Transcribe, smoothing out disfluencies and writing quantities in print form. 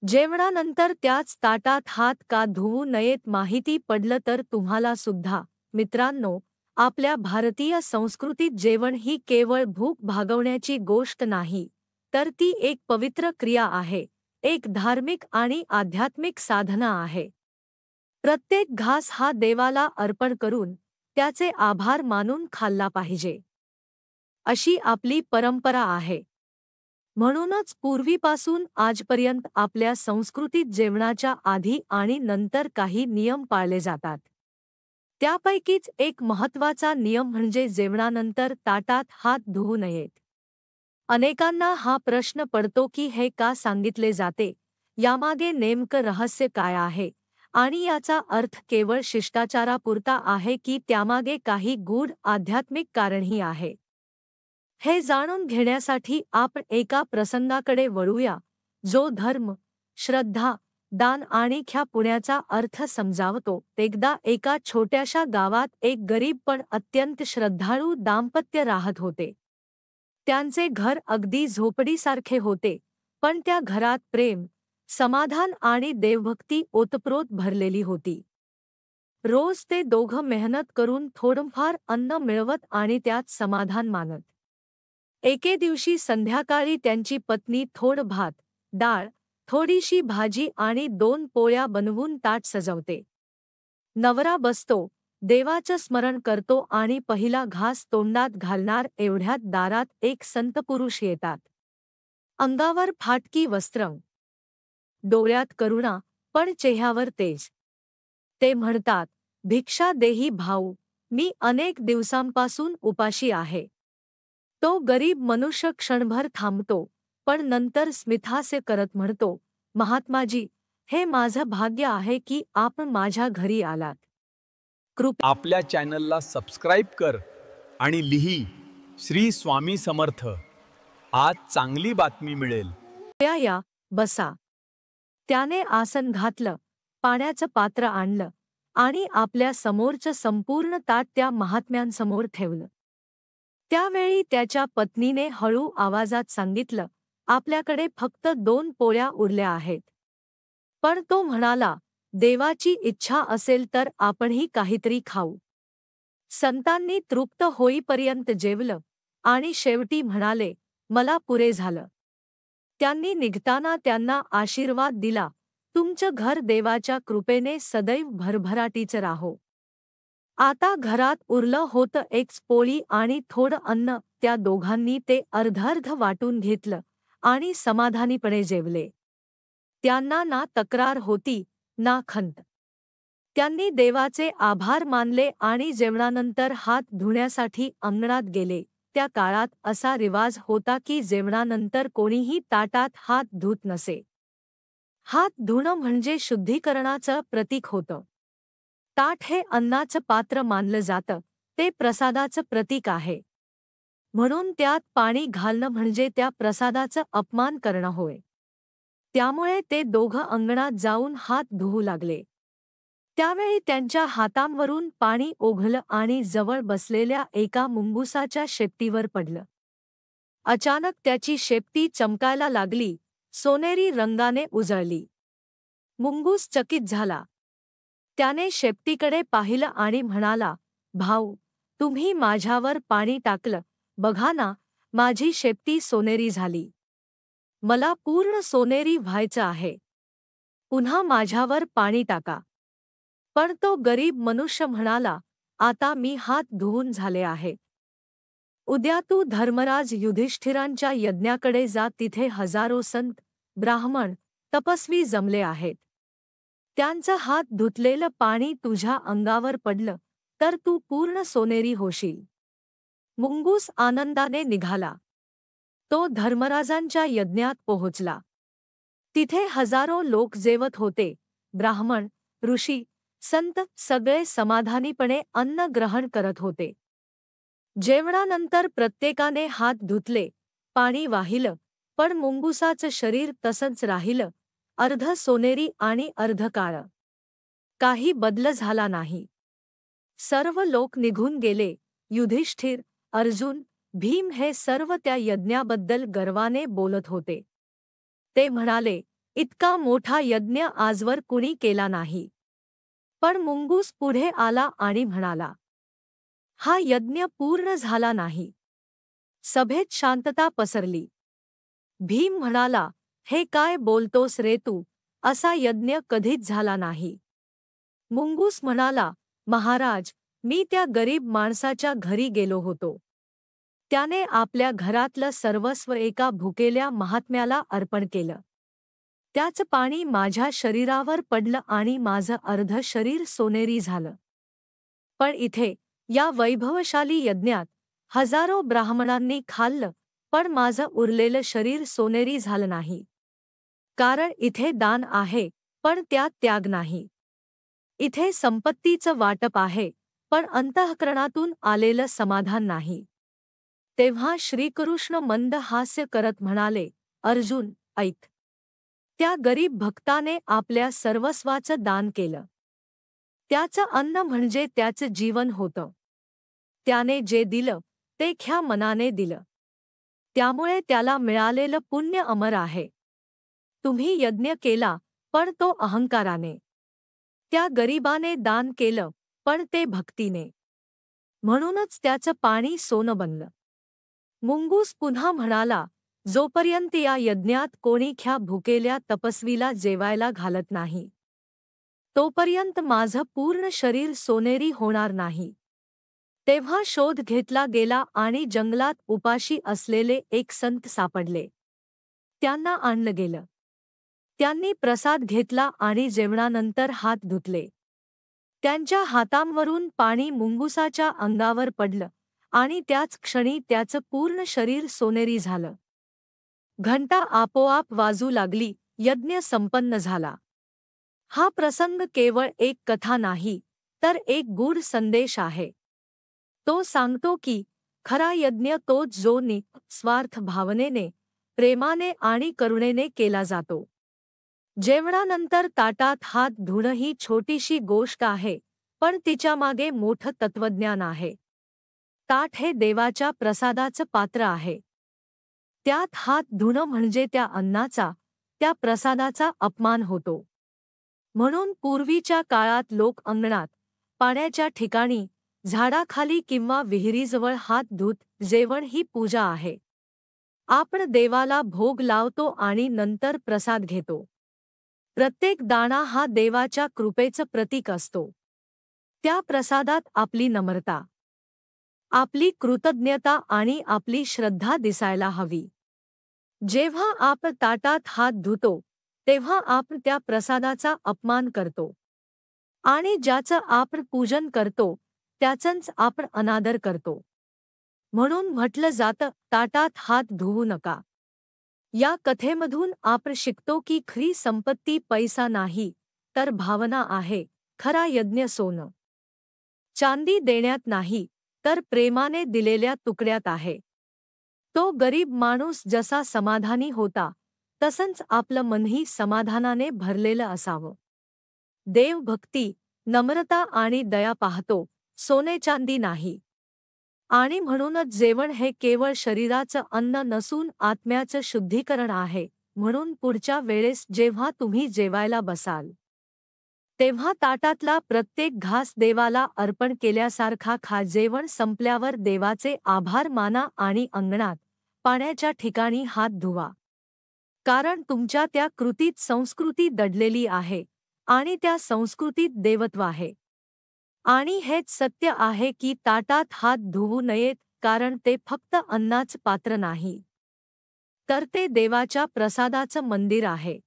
जेवणानंतर त्याच ताटात हात का धुवू नयेत माहिती पडलं तर तुम्हाला सुद्धा. मित्रांनो, आपल्या भारतीय संस्कृतीत जेवण ही केवळ भूक भागवण्याची गोष्ट नाही, तर ती एक पवित्र क्रिया आहे, एक धार्मिक आणि आध्यात्मिक साधना आहे. प्रत्येक घास हा देवाला अर्पण करून त्याचे आभार मानून खाल्ला पाहिजे, अशी आपली परंपरा आहे. म्हणूनच पूर्वीपासून आजपर्यंत आपल्या संस्कृतीत जेवणाच्या आधी आणि नंतर काही नियम पाळले जातात. त्यापैकीच एक महत्त्वाचा नियम म्हणजे जेवणानंतर ताटात हात धुवू नयेत. अनेकांना हा प्रश्न पडतो की हे का सांगितले जाते, यामागे नेमकं रहस्य काय आहे आणि याचा अर्थ केवळ शिष्टाचारापुरता आहे की त्यामागे काही गूढ आध्यात्मिक कारणही आहे. हे जाणून घेण्यासाठी आपण एका प्रसंगाकडे वळूया, जो धर्म, श्रद्धा, दान आणि ख्या पुण्याचा अर्थ समजावतो. एकदा एका छोट्याशा गावात एक गरीब पण अत्यंत श्रद्धाळू दाम्पत्य राहत होते. त्यांचे घर अगदी झोपडीसारखे होते, पण त्या घरात प्रेम, समाधान आणि देवभक्ती ओतप्रोत भरलेली होती. रोज ते दोघं मेहनत करून थोडंफार अन्न मिळवत आणि त्यात समाधान मानत. एके दिवशी संध्याकाळी त्यांची पत्नी थोडं भात, डाळ, थोडीशी भाजी आणि 2 पोळ्या बनवून ताट सजवते. नवरा बसतो, देवाचं स्मरण करतो आणि पहिला घास तोंडात घालणार एवढ्यात दारात एक संतपुरुष येतात. अंगावर फाटकी वस्त्र, डोळ्यात करुणा, पण चेहऱ्यावर तेज. ते म्हणतात, भिक्षा देही भाऊ, मी अनेक दिवसांपासून उपाशी आहे. तो गरीब मनुष्य क्षणभर थांबतो, पण नंतर स्मितहास्य करत म्हणतो, महात्माजी, हे माझं भाग्य आहे की आपण माझ्या घरी आलात. आपल्या चॅनलला सबस्क्राईब कर आणि लिही श्री स्वामी समर्थ. आज चांगली बातमी मिळेल. कृपया या, बसा. त्याने आसन घातलं, पाण्याचं पात्र आणलं आणि आपल्या समोरचं संपूर्ण ताट त्या महात्म्यांसमोर ठेवलं. त्यावेळी त्याच्या पत्नीने हळू आवाजात सांगितलं, आपल्याकडे फक्त 2 पोळ्या उरल्या आहेत. पण तो म्हणाला, देवाची इच्छा असेल तर आपणही काहीतरी खाऊ. संतांनी तृप्त होईपर्यंत जेवलं आणि शेवटी म्हणाले, मला पुरे झालं. त्यांनी निघताना त्यांना आशीर्वाद दिला, तुमचं घर देवाच्या कृपेने सदैव भरभराटीचं राहो. आता घरात उरलं होतं एकच पोळी आणि थोडं अन्न. त्या दोघांनी ते अर्ध वाटून घेतलं आणि समाधानीपणे जेवले. त्यांना ना तक्रार होती, ना खंत. त्यांनी देवाचे आभार मानले आणि जेवणानंतर हात धुण्यासाठी अंगणात गेले. त्या काळात असा रिवाज होता की जेवणानंतर कोणीही ताटात हात धुत नसे. हात धुणं म्हणजे शुद्धीकरणाचं प्रतीक होतं. ताट हे अन्नाचं पात्र मानलं जातं, ते प्रसादाचं प्रतीक आहे. म्हणून त्यात पाणी घालणं म्हणजे त्या प्रसादाचं अपमान करणं होय. त्यामुळे ते दोघं अंगणात जाऊन हात धुवू लागले. त्यावेळी त्यांच्या हातांवरून पाणी ओघळलं आणि जवळ बसलेल्या एका मुंगुसाच्या शेपटीवर पडलं. अचानक त्याची शेपटी चमकायला लागली, सोनेरी रंगाने उजळली. मुंगूस चकित झाला. त्याने शेपटीकडे पाहिलं आणि म्हणाला, भाऊ, तुम्ही माझ्यावर पाणी टाकलं, बघा ना, माझी शेपटी सोनेरी झाली. मला पूर्ण सोनेरी व्हायचं आहे. पुन्हा माझ्यावर पाणी टाका. पण तो गरीब मनुष्य म्हणाला, आता मी हात धुवून झाले आहे. उद्या तू धर्मराज युधिष्ठिरांच्या यज्ञाकडे जा. तिथे हजारो संत, ब्राह्मण, तपस्वी जमले आहेत. त्यांचं हात धुतलेलं पाणी तुझ्या अंगावर पडलं तर तू पूर्ण सोनेरी होशील. मुंगूस आनंदाने निघाला. तो धर्मराजांच्या यज्ञात पोहोचला. तिथे हजारो लोक जेवत होते. ब्राह्मण, ऋषी, संत सगळे समाधानीपणे अन्न ग्रहण करत होते. जेवणानंतर प्रत्येकाने हात धुतले, पाणी वाहिलं, पण मुंगुसाचं शरीर तसंच राहिलं, अर्ध सोनेरी आणि अर्ध काळं. काही बदल झाला नाही. सर्व लोक निघून गेले. युधिष्ठिर, अर्जुन, भीम हे सर्व त्या यज्ञाबद्दल गर्वाने बोलत होते. ते म्हणाले, इतका मोठा यज्ञ आजवर कुणी केला नाही. पण मुंगूस पुढे आला आणि म्हणाला, हा यज्ञ पूर्ण झाला नाही. सभेत शांतता पसरली. भीम म्हणाला, हे काय बोलतोस रे तू, असा यज्ञ कधीच झाला नाही. मुंगूस म्हणाला, महाराज, मी त्या गरीब माणसाच्या घरी गेलो होतो. त्याने आपल्या घरातलं सर्वस्व एका भुकेल्या महात्म्याला अर्पण केलं. त्याचं पाणी माझ्या शरीरावर पडलं आणि माझं अर्ध शरीर सोनेरी झालं. पण इथे या वैभवशाली यज्ञात हजारो ब्राह्मणांनी खाल्लं, पण माझं उरलेलं शरीर सोनेरी झालं नाही. कारण इथे दान आहे, पण त्यात त्याग नाही. इथे संपत्तीचं वाटप आहे, पण अंतःकरणातून आलेलं समाधान नाही. तेव्हा श्रीकृष्ण मंद हास्य करत म्हणाले, अर्जुन, ऐक. त्या गरीब भक्ताने आपल्या सर्वस्वाचं दान केलं. त्याचं अन्न म्हणजे त्याचं जीवन होतं. त्याने जे दिलं ते ख्या मनाने दिलं. त्यामुळे त्याला मिळालेलं पुण्य अमर आहे. तुम्ही यज्ञ केला, पण तो अहंकाराने. त्या गरीबाने दान केलं, पण ते भक्तीने. म्हणूनच त्याचं पाणी सोनं बनलं. मुंगूस पुन्हा म्हणाला, जोपर्यंत या यज्ञात कोणी ख्या भुकेल्या तपस्वीला जेवायला घालत नाही, तोपर्यंत माझं पूर्ण शरीर सोनेरी होणार नाही. तेव्हा शोध घेतला गेला आणि जंगलात उपाशी असलेले एक संत सापडले. त्यांना आणलं गेलं. त्यांनी प्रसाद घेतला आणि जेवणानंतर हात धुतले. त्यांच्या हातांवरून पाणी मुंगुसाच्या अंगावर पडलं आणि त्याच क्षणी त्याचं पूर्ण शरीर सोनेरी झालं. घंटा आपोआप वाजू लागली, यज्ञ संपन्न झाला. हा प्रसंग केवळ एक कथा नाही, तर एक गूढ संदेश आहे. तो सांगतो की खरा यज्ञ तोच जो निस्वार्थ भावनेने, प्रेमाने आणि करुणेने केला जातो. जेवणानंतर ताटात हात धुणं ही छोटीशी गोष्ट आहे, पण तिच्यामागे मोठं तत्वज्ञान आहे. ताट हे देवाच्या प्रसादाचं पात्र आहे. त्यात हात धुणं म्हणजे त्या अन्नाचा, त्या प्रसादाचा अपमान होतो. म्हणून पूर्वीच्या काळात लोक अंगणात, पाण्याच्या ठिकाणी, झाडाखाली किंवा विहिरीजवळ हात धुत जेवण ही पूजा आहे. आपण देवाला भोग लावतो आणि नंतर प्रसाद घेतो. प्रत्येक दाणा हा देवाच्या कृपेचं प्रतीक असतो. त्या प्रसादात आपली नम्रता, आपली कृतज्ञता आणि आपली श्रद्धा दिसायला हवी. जेव्हा आपण ताटात हात धुतो, तेव्हा आपण त्या प्रसादाचा अपमान करतो. आणि ज्याचं आपण पूजन करतो, त्याचंच आपण अनादर करतो. म्हणून म्हटलं जातं, ताटात हात धुवू नका. या कथेमधून आपण शिकतो की खरी संपत्ती पैसा नाही, तर भावना आहे. खरा यज्ञ सोनं चांदी देण्यात नाही, तर प्रेमाने दिलेल्या तुकड्यात आहे. तो गरीब माणूस जसा समाधानी होता, तसंच आपलं मनही समाधानाने भरलेलं असावं. देव भक्ती, नम्रता आणि दया पाहतो, सोने चांदी नाही. आणि म्हणूनच जेवण हे केवळ शरीराचं अन्न नसून आत्म्याचं शुद्धीकरण आहे. म्हणून पुढच्या वेळेस जेव्हा तुम्ही जेवायला बसाल, तेव्हा ताटातला प्रत्येक घास देवाला अर्पण केल्यासारखा खा. जेवण संपल्यावर देवाचे आभार माना आणि अंगणात, पाण्याच्या ठिकाणी हात धुवा. कारण तुमच्या त्या कृतीत संस्कृती दडलेली आहे आणि त्या संस्कृतीत देवत्व आहे. आणि हेच सत्य आहे की ताटात हात धुवू नयेत, कारण ते फक्त अन्नाचं पात्र नाही, तर ते देवाच्या प्रसादाचं मंदिर आहे.